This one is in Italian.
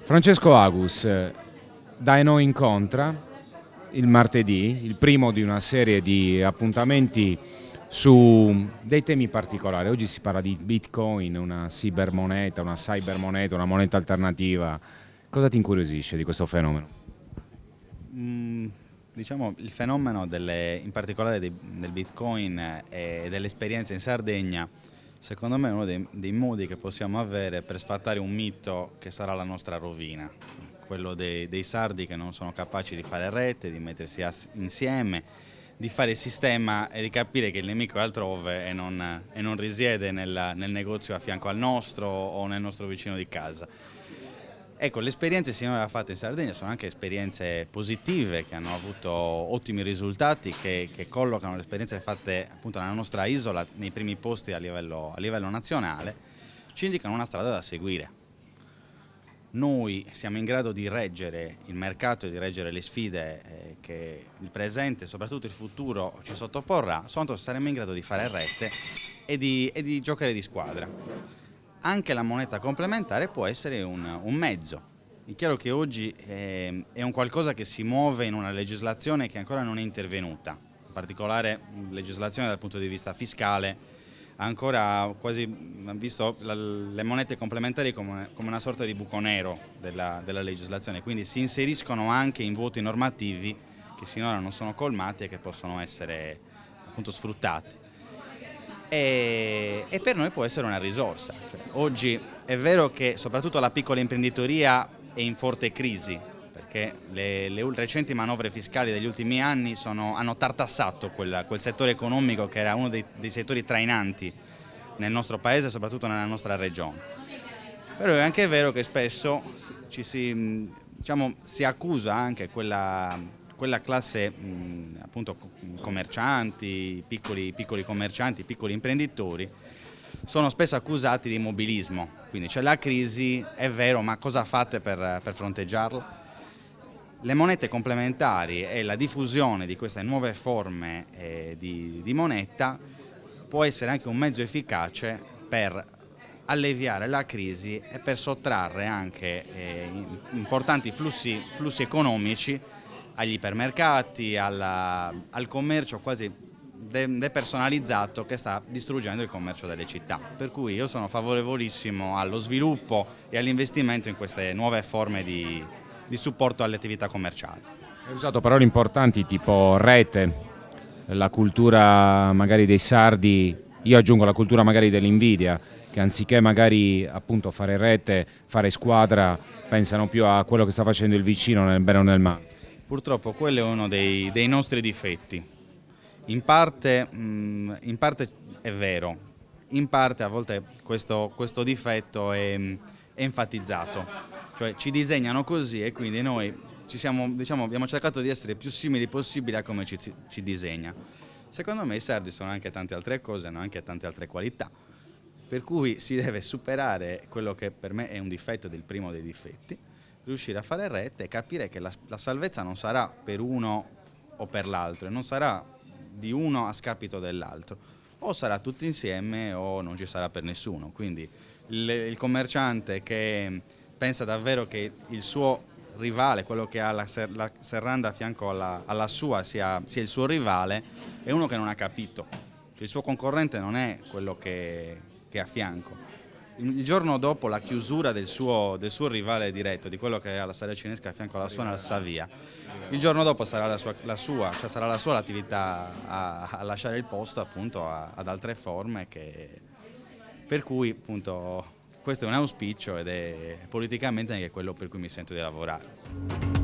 Francesco Agus, da Eno Incontra, il martedì, il primo di una serie di appuntamenti su dei temi particolari. Oggi si parla di Bitcoin, una cybermoneta, una moneta alternativa. Cosa ti incuriosisce di questo fenomeno? Diciamo il fenomeno in particolare del Bitcoin e dell'esperienza in Sardegna, secondo me è uno dei modi che possiamo avere per sfatare un mito che sarà la nostra rovina, quello dei sardi che non sono capaci di fare rete, di mettersi insieme, di fare sistema e di capire che il nemico è altrove e non risiede nel negozio a fianco al nostro o nel nostro vicino di casa. Ecco, le esperienze sinora fatte in Sardegna sono anche esperienze positive che hanno avuto ottimi risultati, che collocano le esperienze fatte appunto nella nostra isola nei primi posti a livello nazionale, ci indicano una strada da seguire. Noi siamo in grado di reggere il mercato e di reggere le sfide che il presente e soprattutto il futuro ci sottoporrà, soltanto se saremo in grado di fare rete e di giocare di squadra. Anche la moneta complementare può essere un mezzo. È chiaro che oggi è un qualcosa che si muove in una legislazione che ancora non è intervenuta, in particolare legislazione dal punto di vista fiscale, ancora quasi visto le monete complementari come una sorta di buco nero della legislazione, quindi si inseriscono anche in vuoti normativi che sinora non sono colmati e che possono essere appunto sfruttati. E per noi può essere una risorsa. Oggi è vero che soprattutto la piccola imprenditoria è in forte crisi, perché le recenti manovre fiscali degli ultimi anni hanno tartassato quel settore economico che era uno dei settori trainanti nel nostro paese e soprattutto nella nostra regione. Però è anche vero che spesso si accusa anche quella classe appunto commercianti, piccoli commercianti, piccoli imprenditori, sono spesso accusati di immobilismo, quindi c'è la crisi, è vero, ma cosa fate per fronteggiarla? Le monete complementari e la diffusione di queste nuove forme di moneta può essere anche un mezzo efficace per alleviare la crisi e per sottrarre anche importanti flussi economici agli ipermercati, al commercio quasi depersonalizzato che sta distruggendo il commercio delle città. Per cui io sono favorevolissimo allo sviluppo e all'investimento in queste nuove forme di supporto alle attività commerciali. Hai usato parole importanti tipo rete, la cultura magari dei sardi, io aggiungo la cultura magari dell'invidia, che anziché magari appunto fare rete, fare squadra, pensano più a quello che sta facendo il vicino nel bene o nel male. Purtroppo quello è uno dei nostri difetti. In parte è vero, in parte a volte questo difetto è enfatizzato, cioè ci disegnano così e quindi noi abbiamo cercato di essere più simili possibile a come ci disegna. Secondo me i sardi sono anche tante altre cose, hanno anche tante altre qualità, per cui si deve superare quello che per me è un difetto del primo dei difetti, riuscire a fare rete e capire che la salvezza non sarà per uno o per l'altro, non sarà di uno a scapito dell'altro, o sarà tutti insieme o non ci sarà per nessuno. Quindi il commerciante che pensa davvero che il suo rivale, quello che ha la serranda a fianco alla sua, sia il suo rivale, è uno che non ha capito. Cioè, il suo concorrente non è quello che è a fianco. Il giorno dopo la chiusura del suo rivale diretto, di quello che ha la Staria Cinesca a fianco alla sua nella Savia, il giorno dopo sarà la sua l'attività a lasciare il posto appunto ad altre forme per cui appunto questo è un auspicio ed è politicamente anche quello per cui mi sento di lavorare.